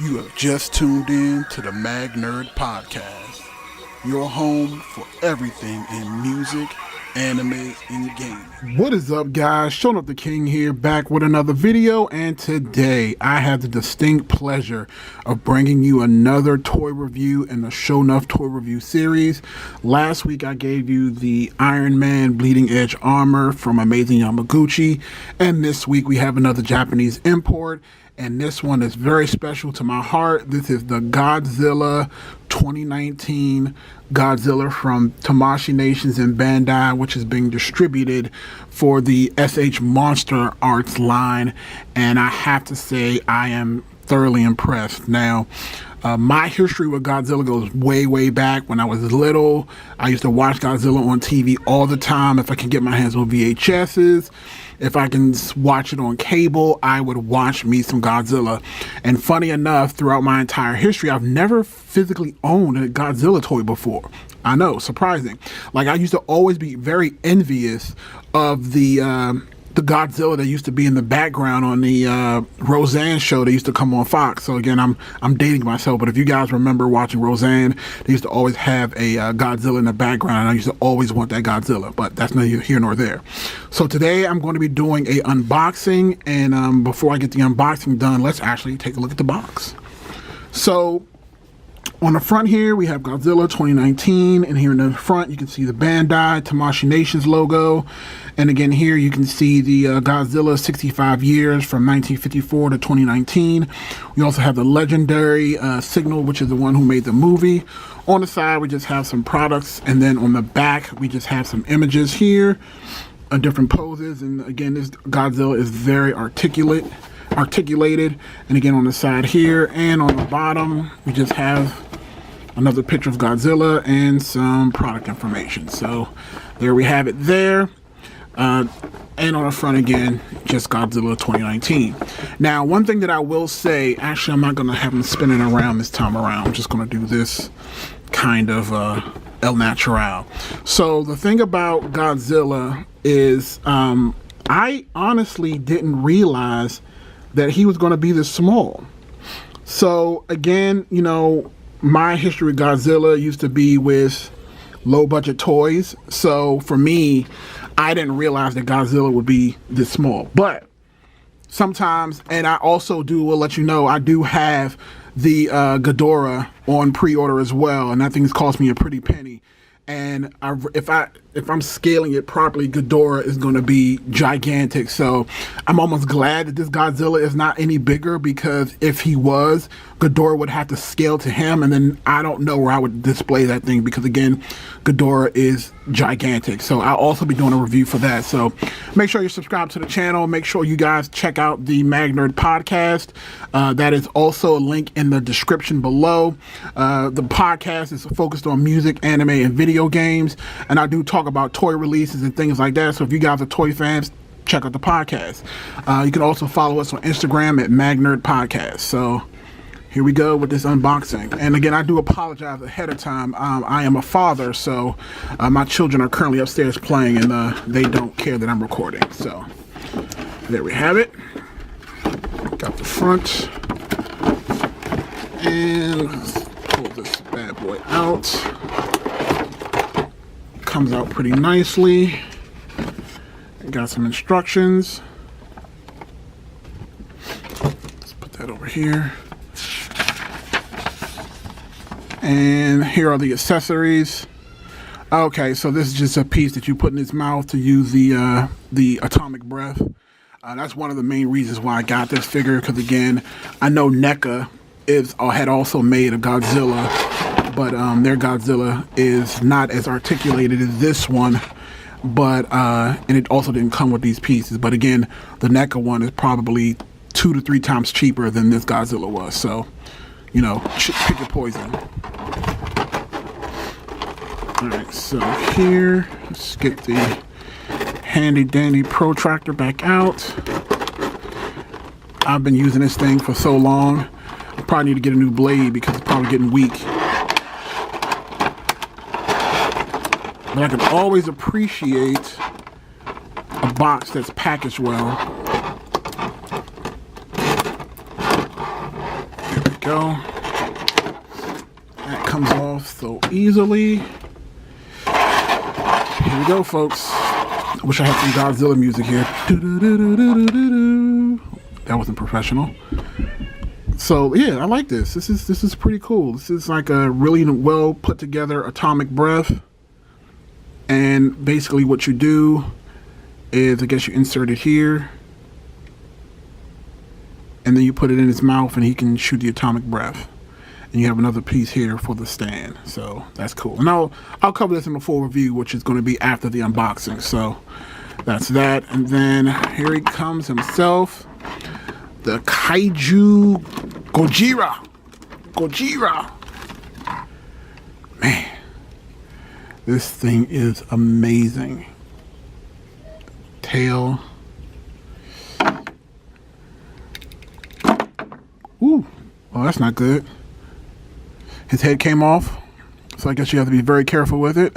You have just tuned in to the Mag Nerd Podcast, your home for everything in music, anime, and gaming. What is up, guys? Showing up the King here, back with another video, and today I have the distinct pleasure of bringing you another toy review in the Show Enough toy review series. Last week I gave you the Iron Man Bleeding Edge armor from Amazing Yamaguchi, and this week we have another Japanese import. And this one is very special to my heart. This is the Godzilla 2019 Godzilla from Tamashii Nations and Bandai, which is being distributed for the s.h.monsterarts line. And I have to say, I am thoroughly impressed. Now, my history with Godzilla goes way, way back. When I was little, I used to watch Godzilla on TV all the time. If I can get my hands on VHSs, if I can watch it on cable, I would watch me some Godzilla. And funny enough, throughout my entire history, I've never physically owned a Godzilla toy before. I know, surprising. Like, I used to always be very envious of the Godzilla that used to be in the background on the Roseanne show that used to come on Fox. So again, I'm dating myself, but if you guys remember watching Roseanne, they used to always have a Godzilla in the background, and I used to always want that Godzilla, but that's neither here nor there. So today I'm going to be doing a unboxing, and before I get the unboxing done, let's actually take a look at the box. So on the front here, we have Godzilla 2019, and here in the front, you can see the Bandai Tamashii Nations logo. And again, here you can see the Godzilla 65 years from 1954 to 2019. We also have the legendary Signal, which is the one who made the movie. On the side, we just have some products, and then on the back, we just have some images here, different poses. And again, this Godzilla is very articulated. And again, on the side here and on the bottom, we just have another picture of Godzilla and some product information. So there we have it there. And on the front again, just Godzilla 2019. Now, one thing that I will say, actually, I'm not going to have them spinning around this time around. I'm just going to do this kind of El Natural. So the thing about Godzilla is I honestly didn't realize that he was going to be this small. So again, you know, my history with Godzilla used to be with low budget toys. So for me, I didn't realize that Godzilla would be this small. But sometimes, and I also will let you know, I do have the Ghidorah on pre-order as well, and that thing's cost me a pretty penny. And if I'm scaling it properly, Ghidorah is going to be gigantic. So I'm almost glad that this Godzilla is not any bigger, because if he was, Ghidorah would have to scale to him, and then I don't know where I would display that thing, because again, Ghidorah is gigantic. So I'll also be doing a review for that. So make sure you subscribe to the channel. Make sure you guys check out the Mag Nerd Podcast. That is also a link in the description below. The podcast is focused on music, anime, and video games, and I do talk about toy releases and things like that. So if you guys are toy fans, check out the podcast. You can also follow us on Instagram at Mag Nerd Podcast. So here we go with this unboxing. And again, I do apologize ahead of time. I am a father, so my children are currently upstairs playing, and they don't care that I'm recording. So there we have it. Got the front. And let's pull this bad boy out. Comes out pretty nicely. Got some instructions. Let's put that over here. And here are the accessories. Okay, so this is just a piece that you put in his mouth to use the atomic breath. That's one of the main reasons why I got this figure, because again, I know NECA had also made a Godzilla, but their Godzilla is not as articulated as this one, but and it also didn't come with these pieces. But again, the NECA one is probably 2 to 3 times cheaper than this Godzilla was. So, you know, pick your poison. Alright, so here, let's get the handy dandy protractor back out. I've been using this thing for so long. I probably need to get a new blade because it's probably getting weak. But I can always appreciate a box that's packaged well. go. That comes off so easily. Here we go, folks. I wish I had some Godzilla music here. That wasn't professional. So yeah, I like this. This is pretty cool. This is like a really well put together atomic breath. And basically what you do is, I guess you insert it here. And then you put it in his mouth and he can shoot the atomic breath. And you have another piece here for the stand. So that's cool. And I'll cover this in a full review, which is going to be after the unboxing. So that's that. And then here he comes himself. The Kaiju Gojira. Man. This thing is amazing. Tail. Ooh. Oh, that's not good. His head came off, so I guess you have to be very careful with it.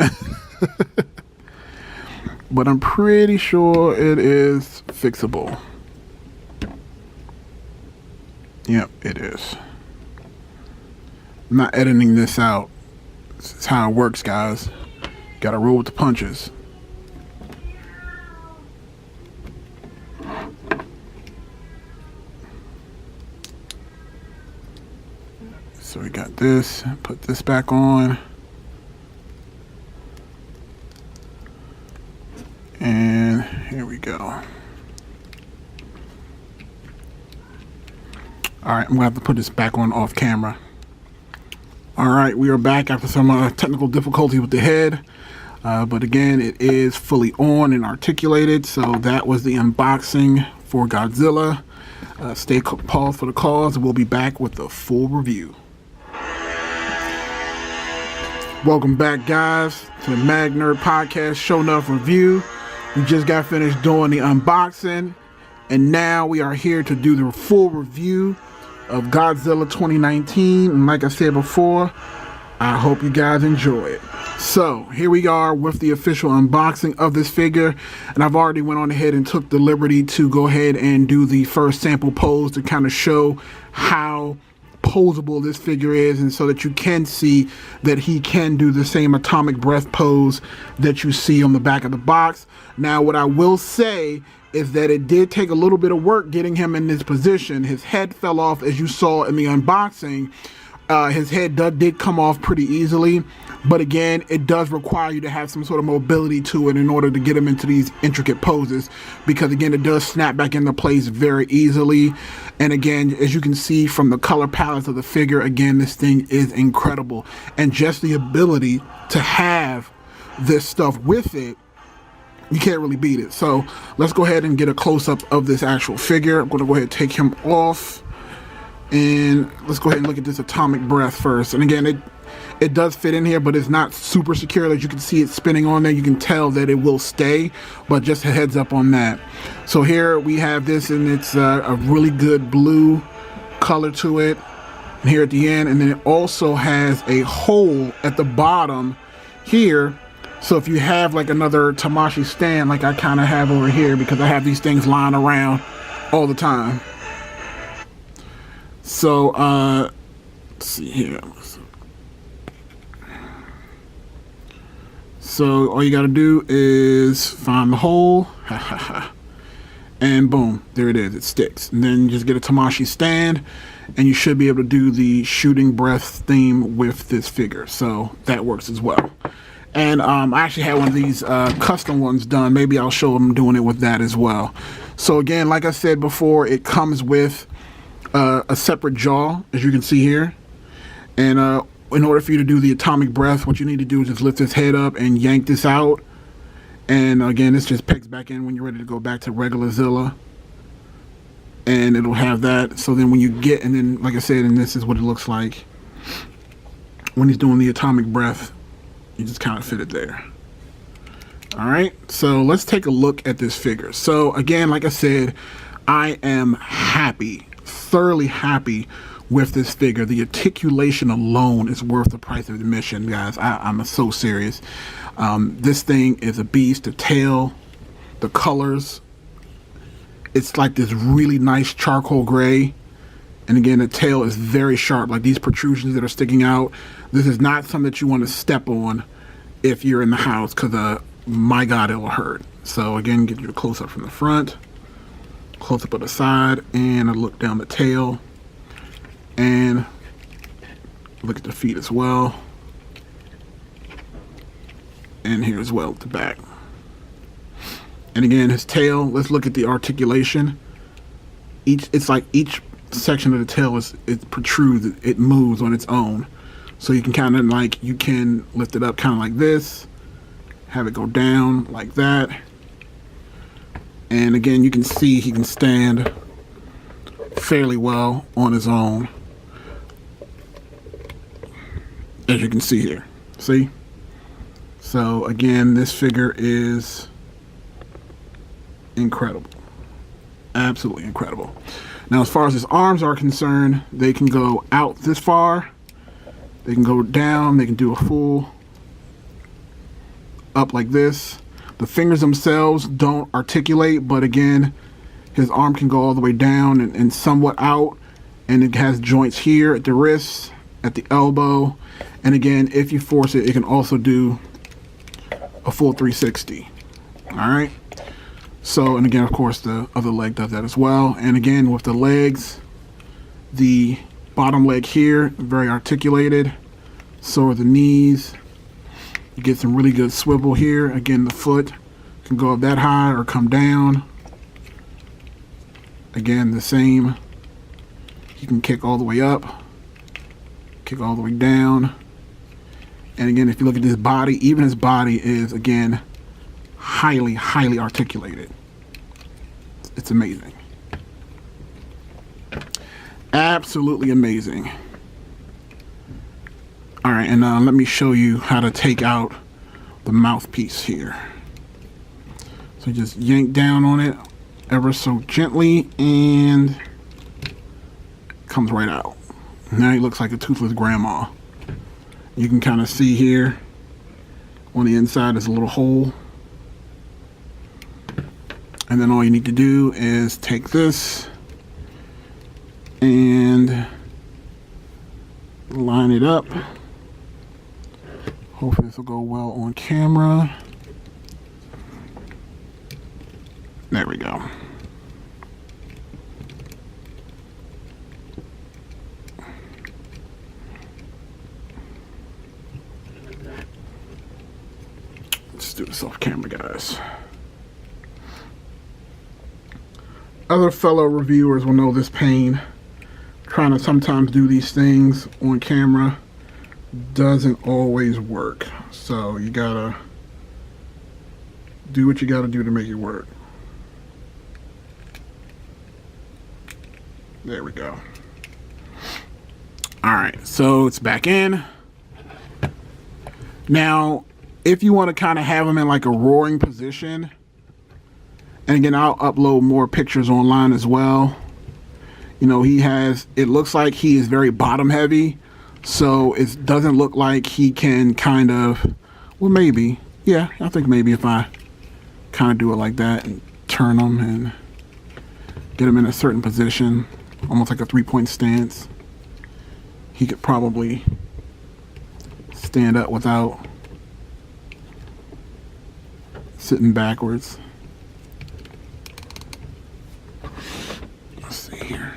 But I'm pretty sure it is fixable. Yep, it is. I'm not editing this out. This is how it works, guys. Gotta roll with the punches. So we got this, put this back on. And here we go. All right, I'm gonna have to put this back on off camera. All right, we are back after some technical difficulty with the head. But again, it is fully on and articulated. So that was the unboxing for Godzilla. Stay paused for the cause. We'll be back with the full review. Welcome back, guys, to the Mag Nerd Podcast Show Enough Review. We just got finished doing the unboxing, and now we are here to do the full review of Godzilla 2019. And like I said before, I hope you guys enjoy it. So here we are with the official unboxing of this figure, and I've already went on ahead and took the liberty to go ahead and do the first sample pose to kind of show how posable this figure is, and so that you can see that he can do the same atomic breath pose that you see on the back of the box. Now, what I will say is that it did take a little bit of work getting him in this position. His head fell off, as you saw in the unboxing. His head did come off pretty easily, but again, it does require you to have some sort of mobility to it in order to get him into these intricate poses, because again, it does snap back into place very easily. And again, as you can see from the color palettes of the figure, again, this thing is incredible. And just the ability to have this stuff with it, you can't really beat it. So let's go ahead and get a close-up of this actual figure. I'm going to go ahead and take him off. And let's go ahead and look at this atomic breath first. And again, it does fit in here, but it's not super secure. As you can see it spinning on there, you can tell that it will stay, but just a heads up on that. So here we have this, and it's a really good blue color to it. And here at the end, and then it also has a hole at the bottom here. So if you have like another Tamashi stand, like I kind of have over here, because I have these things lying around all the time. So, let's see here. So all you got to do is find the hole, and boom, there it is. It sticks. And then you just get a Tamashi stand, and you should be able to do the shooting breath theme with this figure. So that works as well. And I actually had one of these custom ones done. Maybe I'll show them doing it with that as well. So again, like I said before, it comes with a separate jaw, as you can see here. And in order for you to do the atomic breath, what you need to do is just lift this head up and yank this out. And again, this just pegs back in when you're ready to go back to regular Zilla. And it'll have that. So then when you get, and then like I said, and this is what it looks like when he's doing the atomic breath, you just kind of fit it there. All right, so let's take a look at this figure. So again, like I said, I am happy, thoroughly happy with this figure. The articulation alone is worth the price of admission, guys. I'm so serious. This thing is a beast. The tail, the colors, it's like this really nice charcoal gray. And again, the tail is very sharp, like these protrusions that are sticking out. This is not something that you want to step on if you're in the house, because my God, it will hurt. So again, get you a close up from the front, close up of the side, and a look down the tail, and look at the feet as well, and here as well at the back. And again, his tail, let's look at the articulation. It's like each section of the tail it protrudes, it moves on its own. So you can kind of like, you can lift it up kind of like this, have it go down like that. And again, you can see he can stand fairly well on his own, as you can see here. See? So again, this figure is incredible. Absolutely incredible. Now, as far as his arms are concerned, they can go out this far, they can go down, they can do a full up like this. The fingers themselves don't articulate, but again, his arm can go all the way down and somewhat out, and it has joints here at the wrists, at the elbow, and again, if you force it, it can also do a full 360. All right. So, and again, of course, the other leg does that as well. And again, with the legs, the bottom leg here, very articulated. So are the knees. You get some really good swivel here. Again, the foot can go up that high or come down. Again, the same. You can kick all the way up, kick all the way down. And again, if you look at his body, even his body is, again, highly, highly articulated. It's amazing. Absolutely amazing. All right, and let me show you how to take out the mouthpiece here. So just yank down on it ever so gently, and it comes right out. Now he looks like a toothless grandma. You can kind of see here on the inside is a little hole. And then all you need to do is take this and line it up. Hopefully this will go well on camera. There we go. Let's do this off camera, guys. Other fellow reviewers will know this pain. Trying to sometimes do these things on camera doesn't always work. So you gotta do what you gotta do to make it work. There we go. All right, so it's back in. Now, if you want to kind of have him in like a roaring position, and again, I'll upload more pictures online as well. You know, it looks like he is very bottom heavy. So it doesn't look like he can kind of, well, maybe. Yeah, I think maybe if I kind of do it like that and turn him and get him in a certain position, almost like a 3-point stance, he could probably stand up without sitting backwards. Let's see here.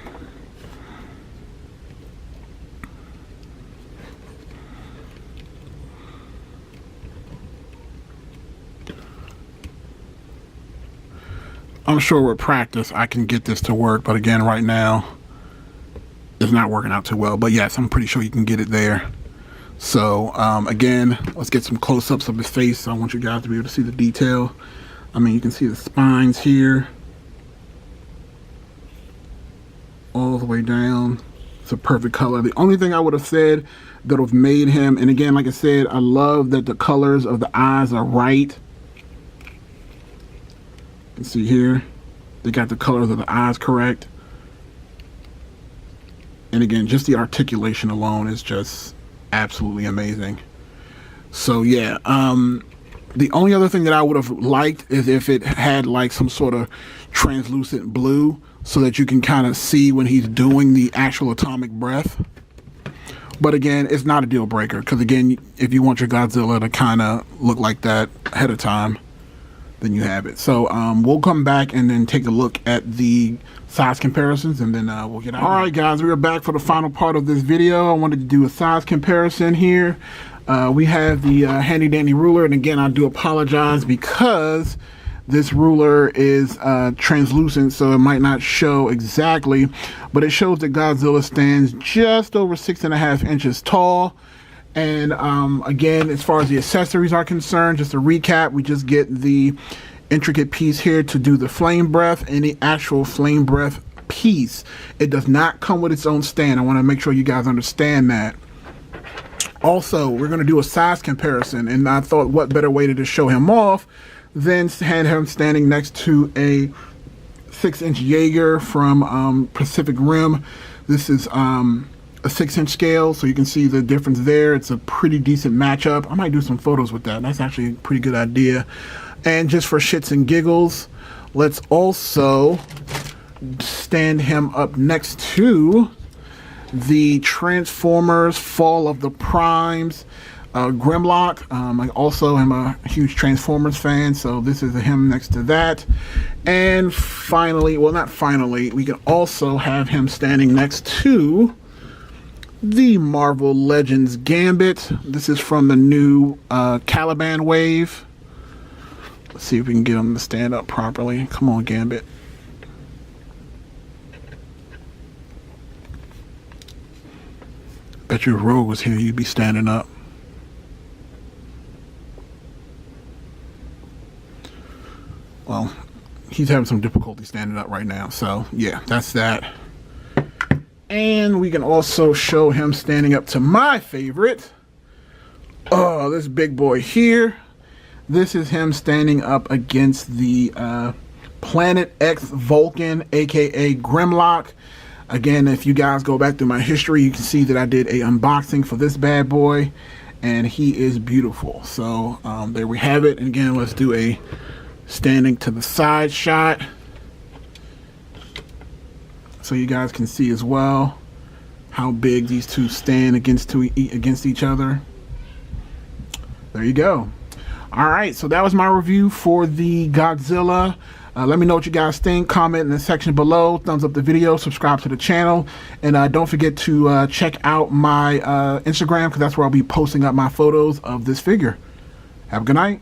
I'm sure with practice I can get this to work, but again, right now it's not working out too well. But yes, I'm pretty sure you can get it there. So again, let's get some close-ups of his face. I want you guys to be able to see the detail. I mean, you can see the spines here all the way down. It's a perfect color. The only thing I would have said that would have made him, and again, like I said, I love that the colors of the eyes are right. You can see here, they got the colors of the eyes correct. And again, just the articulation alone is just absolutely amazing. So yeah, the only other thing that I would have liked is if it had like some sort of translucent blue, so that you can kind of see when he's doing the actual atomic breath. But again, it's not a deal breaker, because again, if you want your Godzilla to kind of look like that ahead of time, then you have it. So we'll come back and then take a look at the size comparisons, and then we'll get out. All right, guys, we are back for the final part of this video. I wanted to do a size comparison here. We have the handy dandy ruler, and again, I do apologize because this ruler is translucent, so it might not show exactly, but it shows that Godzilla stands just over 6.5 inches tall. And again, as far as the accessories are concerned, just to recap, we just get the intricate piece here to do the flame breath, and the actual flame breath piece. It does not come with its own stand. I want to make sure you guys understand that. Also, we're going to do a size comparison, and I thought what better way to just show him off than have him standing next to a 6-inch Jaeger from Pacific Rim. This is a 6-inch scale, so you can see the difference there. It's a pretty decent matchup. I might do some photos with that. That's actually a pretty good idea. And just for shits and giggles, let's also stand him up next to the Transformers Fall of the Primes Grimlock. I also am a huge Transformers fan, so this is him next to that. And finally, well, not finally, we can also have him standing next to the Marvel Legends Gambit. This is from the new Caliban wave. Let's see if we can get him to stand up properly. Come on, Gambit. Bet you if Rogue was here, you'd be standing up. Well, he's having some difficulty standing up right now, so yeah, that's that. And we can also show him standing up to my favorite. Oh, this big boy here. This is him standing up against the Planet X Vulcan, aka Grimlock. Again, if you guys go back through my history, you can see that I did a unboxing for this bad boy, and he is beautiful. So there we have it. And again, let's do a standing to the side shot, so you guys can see as well how big these two stand against each other. There you go. All right, so that was my review for the Godzilla. Let me know what you guys think. Comment in the section below. Thumbs up the video. Subscribe to the channel. And don't forget to check out my Instagram, because that's where I'll be posting up my photos of this figure. Have a good night.